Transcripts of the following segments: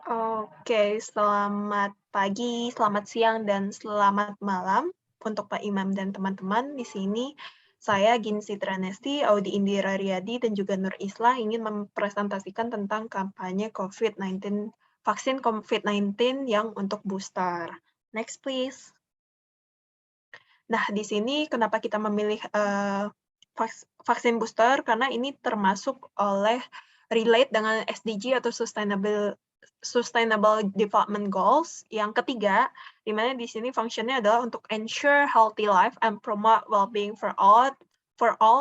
Oke, selamat pagi, selamat siang, dan selamat malam untuk Pak Imam dan teman-teman. Di sini saya Ginsi Tranesti, Audi Indira Riyadi, dan juga Nur Islah ingin mempresentasikan tentang kampanye COVID-19, vaksin COVID-19 yang untuk booster. Next, please. Nah, di sini kenapa kita memilih vaksin booster, karena ini termasuk relate dengan SDG atau Sustainable Development Goals yang ketiga, di mana di sini fungsinya adalah untuk ensure healthy life and promote well-being for all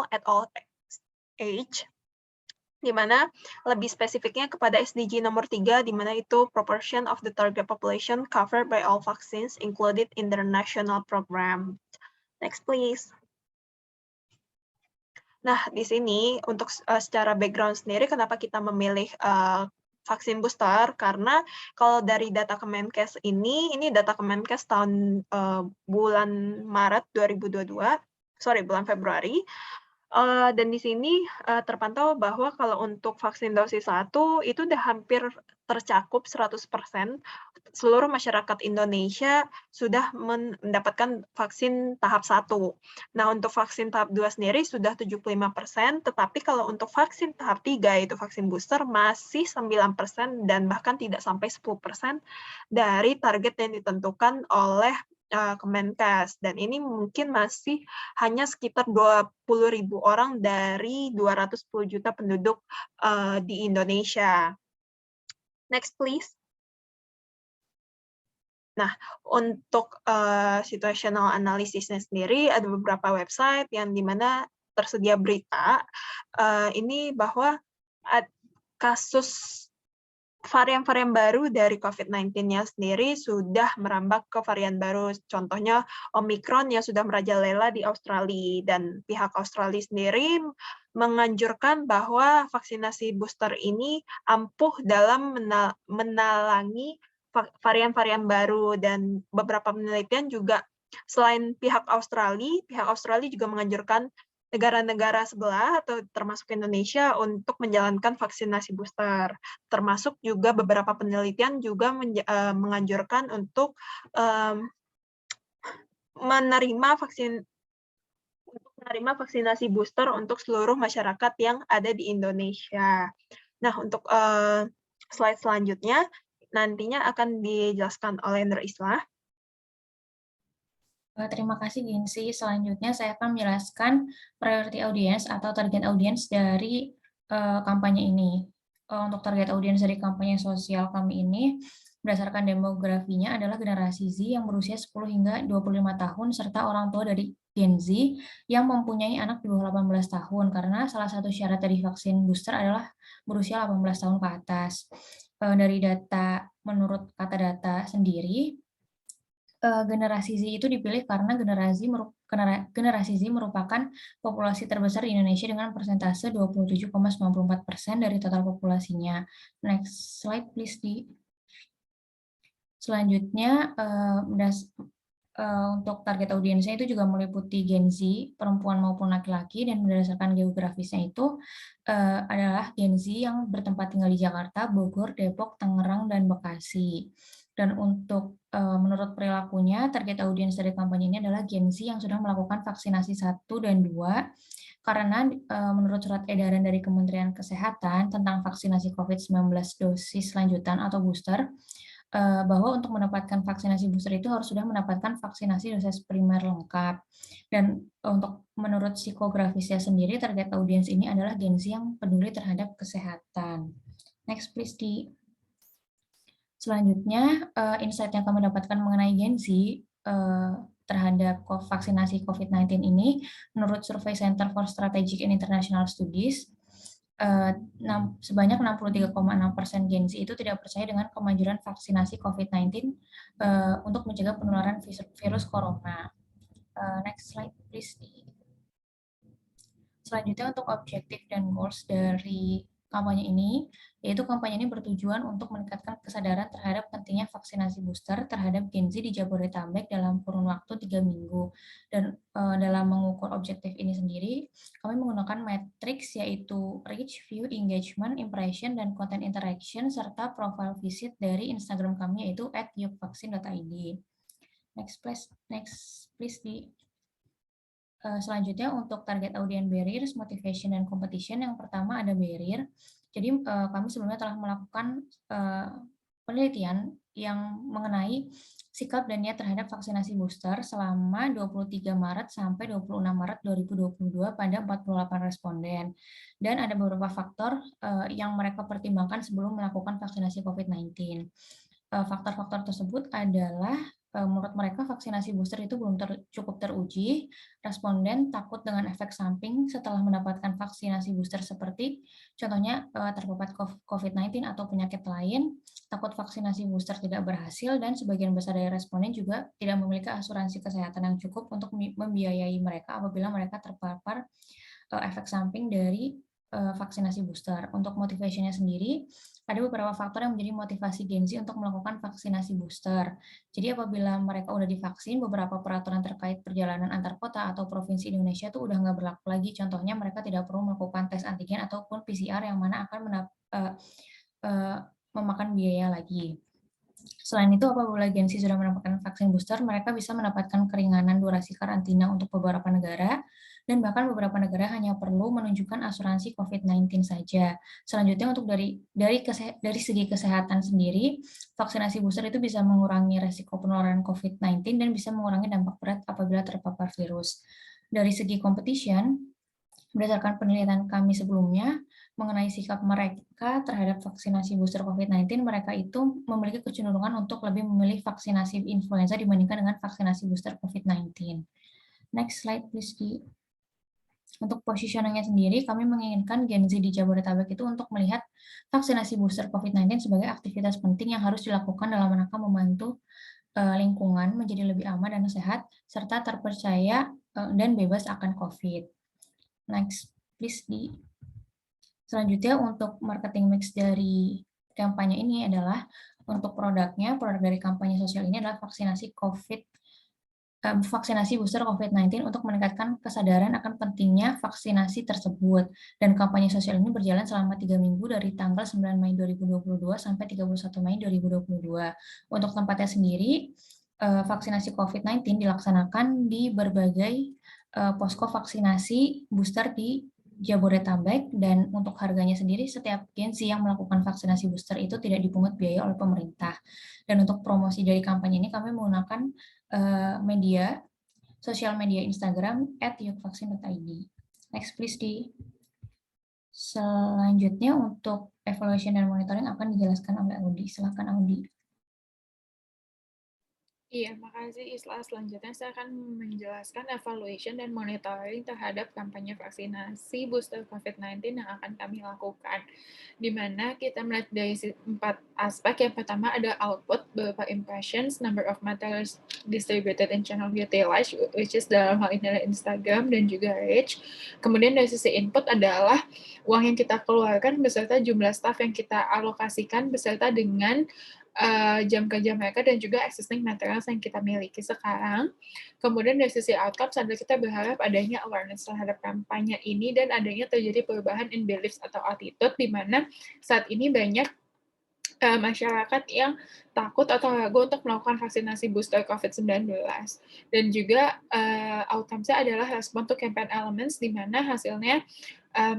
at all age, di mana lebih spesifiknya kepada SDG nomor 3, di mana itu proportion of the target population covered by all vaccines included in the national program. Next, please. Nah, di sini untuk secara background sendiri kenapa kita memilih vaksin booster, karena kalau dari data Kemenkes ini data Kemenkes tahun bulan Maret 2022, bulan Februari, dan di sini terpantau bahwa kalau untuk vaksin dosis 1 itu udah hampir tercakup 100%, seluruh masyarakat Indonesia sudah mendapatkan vaksin tahap 1. Nah, untuk vaksin tahap 2 sendiri sudah 75%, tetapi kalau untuk vaksin tahap 3, yaitu vaksin booster, masih 9% dan bahkan tidak sampai 10% dari target yang ditentukan oleh Kemenkes. Dan ini mungkin masih hanya sekitar 20.000 orang dari 210 juta penduduk di Indonesia. Next, please. Nah, untuk situational analysisnya sendiri ada beberapa website yang dimana tersedia berita ini bahwa kasus varian-varian baru dari COVID-19-nya sendiri sudah merambah ke varian baru. Contohnya Omicron yang sudah merajalela di Australia, dan pihak Australia sendiri menganjurkan bahwa vaksinasi booster ini ampuh dalam menalangi varian-varian baru, dan beberapa penelitian juga selain pihak Australia juga menganjurkan negara-negara sebelah atau termasuk Indonesia untuk menjalankan vaksinasi booster. Termasuk juga beberapa penelitian juga menganjurkan untuk menerima vaksinasi booster untuk seluruh masyarakat yang ada di Indonesia. Nah, untuk slide selanjutnya nantinya akan dijelaskan oleh Nur Islah. Terima kasih Ginsi. Selanjutnya saya akan menjelaskan priority audience atau target audience dari kampanye ini. Untuk target audience dari kampanye sosial kami ini, berdasarkan demografinya adalah generasi Z yang berusia 10 hingga 25 tahun, serta orang tua dari Gen Z yang mempunyai anak di bawah 18 tahun, karena salah satu syarat dari vaksin booster adalah berusia 18 tahun ke atas. Dari data, menurut kata data sendiri, generasi Z itu dipilih karena generasi Z merupakan populasi terbesar di Indonesia dengan persentase 27,94% dari total populasinya. Next slide please, Di. Selanjutnya, untuk target audiensnya itu juga meliputi Gen Z, perempuan maupun laki-laki, dan berdasarkan geografisnya itu adalah Gen Z yang bertempat tinggal di Jakarta, Bogor, Depok, Tangerang, dan Bekasi. Dan untuk menurut perilakunya, target audiens dari kampanye ini adalah Gen Z yang sudah melakukan vaksinasi 1 dan 2, karena menurut surat edaran dari Kementerian Kesehatan tentang vaksinasi COVID-19 dosis lanjutan atau booster, bahwa untuk mendapatkan vaksinasi booster itu harus sudah mendapatkan vaksinasi dosis primer lengkap. Dan untuk menurut psikografisnya sendiri, target audiens ini adalah Gen Z yang peduli terhadap kesehatan. Next please, Di. Selanjutnya, insight yang kami dapatkan mengenai Gen Z terhadap vaksinasi COVID-19 ini, menurut Survey Center for Strategic and International Studies, sebanyak 63,6% Gen Z itu tidak percaya dengan kemajuan vaksinasi COVID-19 untuk mencegah penularan virus corona. Next slide, please. Selanjutnya untuk objektif dan goals dari kampanye ini, yaitu kampanye ini bertujuan untuk meningkatkan kesadaran terhadap pentingnya vaksinasi booster terhadap Gen Z di Jabodetabek dalam kurun waktu 3 minggu. Dan dalam mengukur objektif ini sendiri, kami menggunakan matriks yaitu reach, view, engagement, impression, dan content interaction, serta profile visit dari Instagram kami yaitu @yukvaksin.id. Next please di selanjutnya untuk target audience barriers, motivation, dan competition. Yang pertama ada barrier. Jadi kami sebelumnya telah melakukan penelitian yang mengenai sikap dan niat terhadap vaksinasi booster selama 23 Maret sampai 26 Maret 2022 pada 48 responden. Dan ada beberapa faktor yang mereka pertimbangkan sebelum melakukan vaksinasi COVID-19. Faktor-faktor tersebut adalah menurut mereka vaksinasi booster itu belum cukup teruji. Responden takut dengan efek samping setelah mendapatkan vaksinasi booster seperti contohnya terpapar COVID-19 atau penyakit lain, takut vaksinasi booster tidak berhasil, dan sebagian besar dari responden juga tidak memiliki asuransi kesehatan yang cukup untuk membiayai mereka apabila mereka terpapar efek samping dari vaksinasi booster. Untuk motivasinya sendiri, ada beberapa faktor yang menjadi motivasi Gen Z untuk melakukan vaksinasi booster. Jadi apabila mereka udah divaksin, beberapa peraturan terkait perjalanan antar kota atau provinsi Indonesia itu udah nggak berlaku lagi. Contohnya mereka tidak perlu melakukan tes antigen ataupun PCR yang mana akan memakan biaya lagi. Selain itu, apabila Gen Z sudah mendapatkan vaksin booster, mereka bisa mendapatkan keringanan durasi karantina untuk beberapa negara, dan bahkan beberapa negara hanya perlu menunjukkan asuransi COVID-19 saja. Selanjutnya, untuk dari segi kesehatan sendiri, vaksinasi booster itu bisa mengurangi resiko penularan COVID-19 dan bisa mengurangi dampak berat apabila terpapar virus. Dari segi competition, berdasarkan penelitian kami sebelumnya, mengenai sikap mereka terhadap vaksinasi booster COVID-19, mereka itu memiliki kecenderungan untuk lebih memilih vaksinasi influenza dibandingkan dengan vaksinasi booster COVID-19. Next slide, please. Untuk positioningnya sendiri, kami menginginkan Gen Z di Jabodetabek itu untuk melihat vaksinasi booster COVID-19 sebagai aktivitas penting yang harus dilakukan dalam rangka membantu lingkungan menjadi lebih aman dan sehat, serta terpercaya dan bebas akan COVID. Next, please. Selanjutnya untuk marketing mix dari kampanye ini adalah untuk produk dari kampanye sosial ini adalah vaksinasi booster COVID-19 untuk meningkatkan kesadaran akan pentingnya vaksinasi tersebut. Dan kampanye sosial ini berjalan selama 3 minggu dari tanggal 9 Mei 2022 sampai 31 Mei 2022. Untuk tempatnya sendiri, vaksinasi COVID-19 dilaksanakan di berbagai posko vaksinasi booster di Jabodetabek, dan untuk harganya sendiri setiap Gen Z yang melakukan vaksinasi booster itu tidak dipungut biaya oleh pemerintah. Dan untuk promosi dari kampanye ini kami menggunakan sosial media Instagram @yukvaksin.id. Next please. Selanjutnya untuk evaluation dan monitoring akan dijelaskan oleh Audi. Silakan Audi. Iya, makasih Isla. Selanjutnya saya akan menjelaskan evaluation dan monitoring terhadap kampanye vaksinasi booster COVID-19 yang akan kami lakukan. Di mana kita melihat dari 4 aspek. Yang pertama ada output, berupa impressions, number of materials distributed in channel utilized, which is dalam hal ini adalah Instagram, dan juga reach. Kemudian dari sisi input adalah uang yang kita keluarkan beserta jumlah staff yang kita alokasikan beserta dengan jam kerja mereka dan juga existing materials yang kita miliki sekarang. Kemudian dari sisi outcomes adalah kita berharap adanya awareness terhadap kampanye ini dan adanya terjadi perubahan in beliefs atau attitude, di mana saat ini banyak masyarakat yang takut atau ragu untuk melakukan vaksinasi booster COVID-19. Dan juga outcomes-nya adalah respon to campaign elements, di mana hasilnya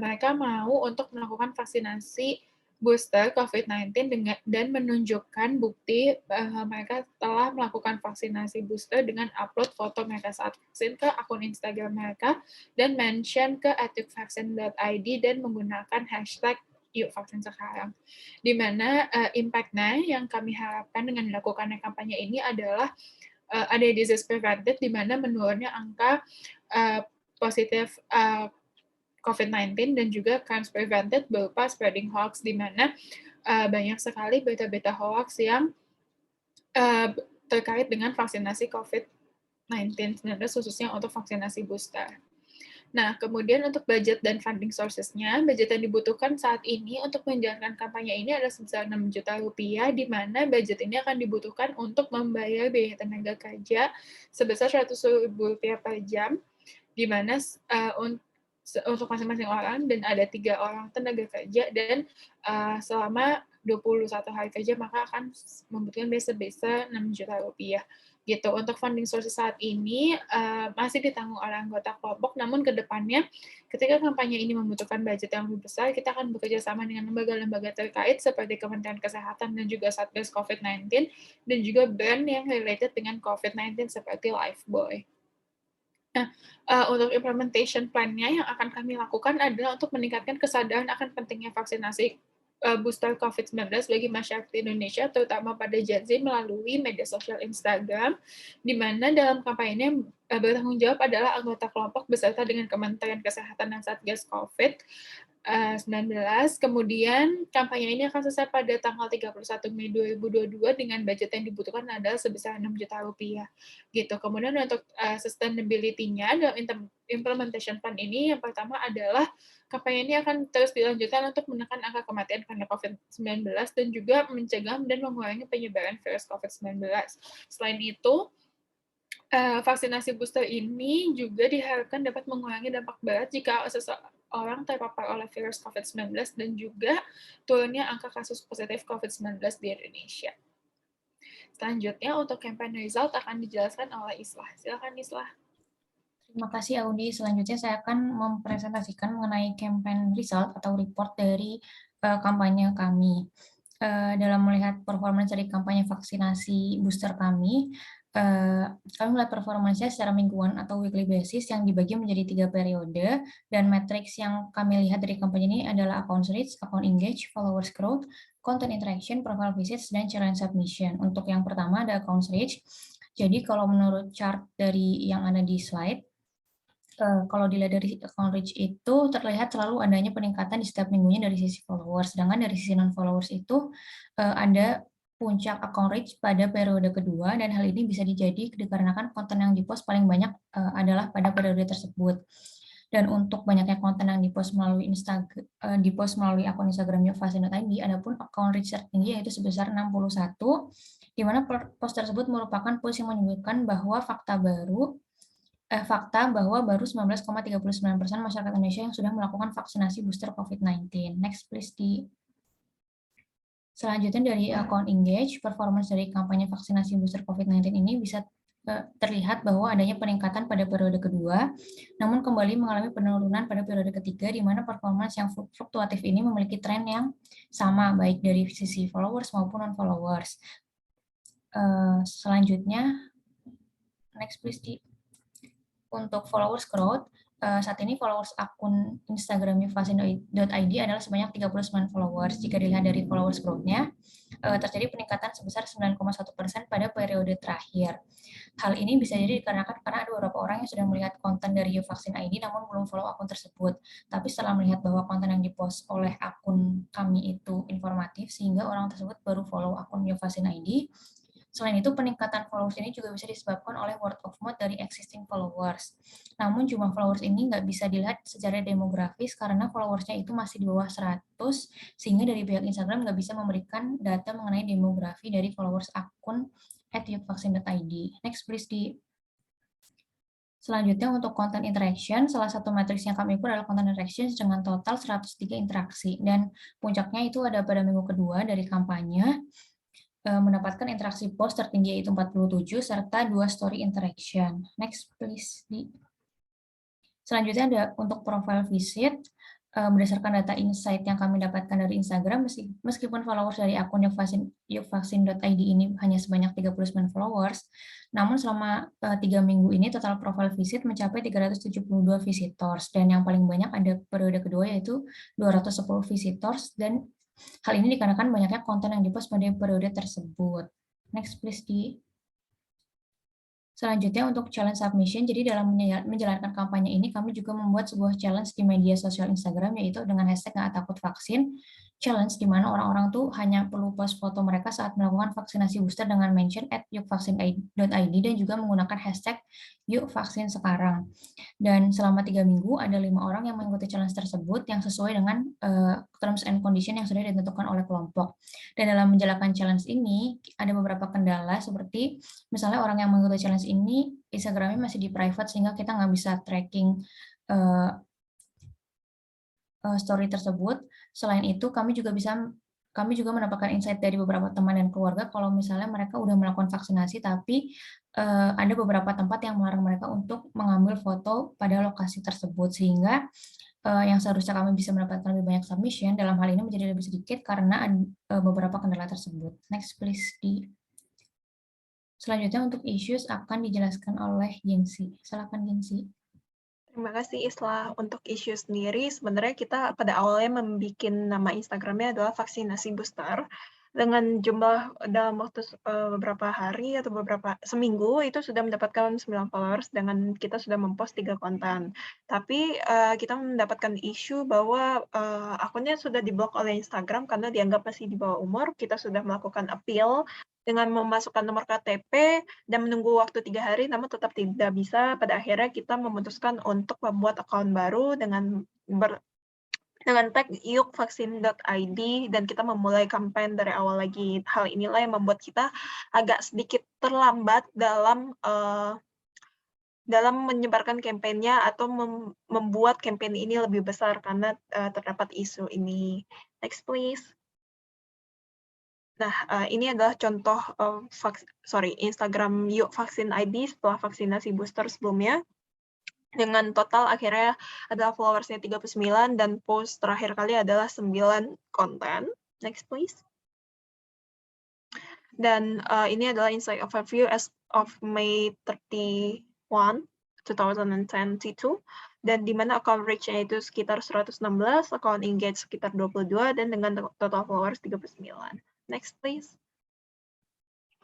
mereka mau untuk melakukan vaksinasi booster COVID-19 dan menunjukkan bukti bahwa mereka telah melakukan vaksinasi booster dengan upload foto mereka saat vaksin ke akun Instagram mereka dan mention ke @yukvaksin.id dan menggunakan hashtag yuk vaksin sekarang. Di mana impact-nya yang kami harapkan dengan dilakukannya kampanye ini adalah ada disease prevented, di mana menurunnya angka positif COVID-19 dan juga crimes prevented berupa spreading hoax, di mana banyak sekali berita-berita hoax yang terkait dengan vaksinasi COVID-19, khususnya untuk vaksinasi booster. Nah, kemudian untuk budget dan funding sources-nya, budget yang dibutuhkan saat ini untuk menjalankan kampanye ini adalah sebesar 6 juta rupiah, di mana budget ini akan dibutuhkan untuk membayar biaya tenaga kerja sebesar 100.000 rupiah per jam, di mana untuk masing-masing orang, dan ada 3 orang tenaga kerja, dan selama 21 hari kerja, maka akan membutuhkan biaya sebesar 6 juta rupiah. Gitu. Untuk funding sources saat ini masih ditanggung oleh anggota kelompok, namun ke depannya ketika kampanye ini membutuhkan budget yang lebih besar, kita akan bekerja sama dengan lembaga-lembaga terkait seperti Kementerian Kesehatan dan juga Satgas COVID-19, dan juga brand yang related dengan COVID-19 seperti Lifebuoy. Nah, untuk implementation plan-nya yang akan kami lakukan adalah untuk meningkatkan kesadaran akan pentingnya vaksinasi booster COVID-19 bagi masyarakat Indonesia, terutama pada Gen Z melalui media sosial Instagram, di mana dalam kampanye ini bertanggung jawab adalah anggota kelompok beserta dengan Kementerian Kesehatan dan Satgas COVID-19. Kemudian kampanye ini akan selesai pada tanggal 31 Mei 2022 dengan budget yang dibutuhkan adalah sebesar 6 juta rupiah. Gitu. Kemudian untuk sustainability-nya dalam implementation plan ini, yang pertama adalah kampanye ini akan terus dilanjutkan untuk menekan angka kematian karena COVID-19 dan juga mencegah dan mengurangi penyebaran virus COVID-19. Selain itu, vaksinasi booster ini juga diharapkan dapat mengurangi dampak berat jika seseorang terpapar oleh virus COVID-19 dan juga turunnya angka kasus positif COVID-19 di Indonesia. Selanjutnya, untuk campaign result akan dijelaskan oleh Islah. Silakan Islah. Terima kasih Audi. Selanjutnya saya akan mempresentasikan mengenai campaign result atau report dari kampanye kami. Dalam melihat performance dari kampanye vaksinasi booster kami melihat performanya secara mingguan atau weekly basis yang dibagi menjadi 3 periode, dan matriks yang kami lihat dari kampanye ini adalah account reach, account engage, followers growth, content interaction, profile visits, dan challenge submission. Untuk yang pertama ada account reach. Jadi kalau menurut chart dari yang ada di slide, kalau dilihat dari account reach itu terlihat selalu adanya peningkatan di setiap minggunya dari sisi followers, sedangkan dari sisi non-followers itu ada puncak account reach pada periode kedua, dan hal ini bisa dikarenakan konten yang dipost paling banyak adalah pada periode tersebut. Dan untuk banyaknya konten yang dipost melalui akun Instagram yofvaksin.id, adapun account reach tertinggi yaitu sebesar 61, di mana post tersebut merupakan post yang menyebutkan bahwa fakta bahwa baru 19,39% masyarakat Indonesia yang sudah melakukan vaksinasi booster COVID-19. Next please, Selanjutnya dari account engage, performance dari kampanye vaksinasi booster COVID-19 ini bisa terlihat bahwa adanya peningkatan pada periode kedua, namun kembali mengalami penurunan pada periode ketiga, di mana performance yang fluktuatif ini memiliki tren yang sama, baik dari sisi followers maupun non-followers. Selanjutnya, next please, Untuk followers growth, saat ini followers akun Instagram yofvaksin.id adalah sebanyak 39 followers. Jika dilihat dari followers growth-nya, terjadi peningkatan sebesar 9,1% pada periode terakhir. Hal ini bisa jadi dikarenakan karena ada beberapa orang yang sudah melihat konten dari yofvaksin.id namun belum follow akun tersebut. Tapi setelah melihat bahwa konten yang dipost oleh akun kami itu informatif, sehingga orang tersebut baru follow akun yofvaksin.id. Selain itu, peningkatan followers ini juga bisa disebabkan oleh word of mouth dari existing followers. Namun, jumlah followers ini nggak bisa dilihat secara demografis karena followersnya itu masih di bawah 100, sehingga dari pihak Instagram nggak bisa memberikan data mengenai demografi dari followers akun @yofvaksin.id. Next, please, Selanjutnya, untuk content interaction, salah satu matriks yang kami ukur adalah content interaction dengan total 103 interaksi. Dan puncaknya itu ada pada minggu kedua dari kampanye, mendapatkan interaksi post tertinggi yaitu 47 serta 2 story interaction. Next please. Selanjutnya ada untuk profile visit, berdasarkan data insight yang kami dapatkan dari Instagram, meskipun followers dari akun yofvaksin.id ini hanya sebanyak 39 followers, namun selama 3 minggu ini total profile visit mencapai 372 visitors, dan yang paling banyak ada periode kedua yaitu 210 visitors, dan hal ini dikarenakan banyaknya konten yang dipost pada periode tersebut. Next please, Selanjutnya untuk challenge submission, jadi dalam menjalankan kampanye ini kami juga membuat sebuah challenge di media sosial Instagram, yaitu dengan hashtag nggak takut vaksin. challenge di mana orang-orang tuh hanya perlu post foto mereka saat melakukan vaksinasi booster dengan mention @yukvaksin.id dan juga menggunakan hashtag #yukvaksinsekarang. Dan selama 3 minggu ada 5 orang yang mengikuti challenge tersebut yang sesuai dengan terms and condition yang sudah ditentukan oleh kelompok. Dan dalam menjalankan challenge ini ada beberapa kendala seperti misalnya orang yang mengikuti challenge ini Instagram-nya masih di private sehingga kita nggak bisa tracking story tersebut. Selain itu, kami juga mendapatkan insight dari beberapa teman dan keluarga kalau misalnya mereka udah melakukan vaksinasi, tapi ada beberapa tempat yang melarang mereka untuk mengambil foto pada lokasi tersebut, sehingga yang seharusnya kami bisa mendapatkan lebih banyak submission, dalam hal ini menjadi lebih sedikit karena beberapa kendala tersebut. Next please, Selanjutnya untuk issues akan dijelaskan oleh Jinsi. Silakan Jinsi. Terima kasih Islah. Untuk isu sendiri, sebenarnya kita pada awalnya membuat nama Instagramnya adalah vaksinasi booster. Dengan jumlah dalam waktu beberapa hari atau seminggu itu sudah mendapatkan 9 followers dengan kita sudah mempost 3 konten. Tapi kita mendapatkan isu bahwa akunnya sudah diblok oleh Instagram karena dianggap masih di bawah umur. Kita sudah melakukan appeal dengan memasukkan nomor KTP dan menunggu waktu 3 hari, namun tetap tidak bisa. Pada akhirnya kita memutuskan untuk membuat akun baru dengan tag yukvaksin.id dan kita memulai kampanye dari awal lagi. Hal inilah yang membuat kita agak sedikit terlambat dalam menyebarkan kampanye atau membuat kampanye ini lebih besar karena terdapat isu ini. Next please. Nah, ini adalah contoh Instagram yukvaksin ID setelah vaksinasi booster sebelumnya. Dengan total akhirnya adalah followersnya 39 dan post terakhir kali adalah 9 konten. Next please. Dan ini adalah insight overview as of May 31, 2022. Dan di mana account reach-nya itu sekitar 116, account engage sekitar 22, dan dengan total followers 39. Next please.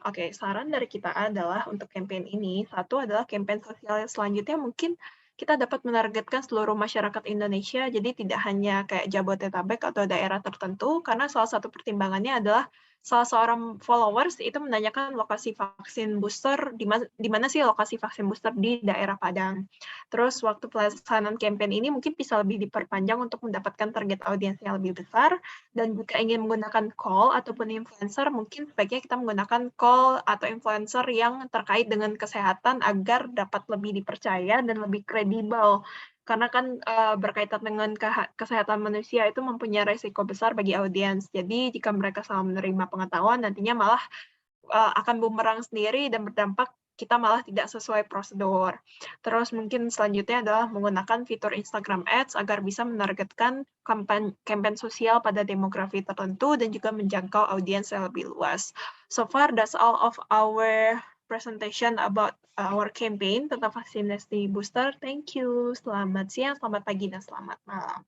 Oke, saran dari kita adalah untuk campaign ini, satu adalah campaign sosial selanjutnya mungkin kita dapat menargetkan seluruh masyarakat Indonesia, jadi tidak hanya kayak Jabodetabek atau daerah tertentu, karena salah satu pertimbangannya adalah salah seorang followers itu menanyakan lokasi vaksin booster, di mana sih lokasi vaksin booster di daerah Padang. Terus waktu pelaksanaan campaign ini mungkin bisa lebih diperpanjang untuk mendapatkan target audiens yang lebih besar, dan jika ingin menggunakan call ataupun influencer, mungkin sebaiknya kita menggunakan call atau influencer yang terkait dengan kesehatan agar dapat lebih dipercaya dan lebih kredibel. Karena kan berkaitan dengan kesehatan manusia itu mempunyai resiko besar bagi audiens. Jadi jika mereka salah menerima pengetahuan, nantinya malah akan bumerang sendiri dan berdampak kita malah tidak sesuai prosedur. Terus mungkin selanjutnya adalah menggunakan fitur Instagram Ads agar bisa menargetkan kampanye sosial pada demografi tertentu dan juga menjangkau audiens yang lebih luas. So far, that's all of our presentation about our campaign tentang vaksinasi booster. Thank you. Selamat siang, selamat pagi, dan selamat malam.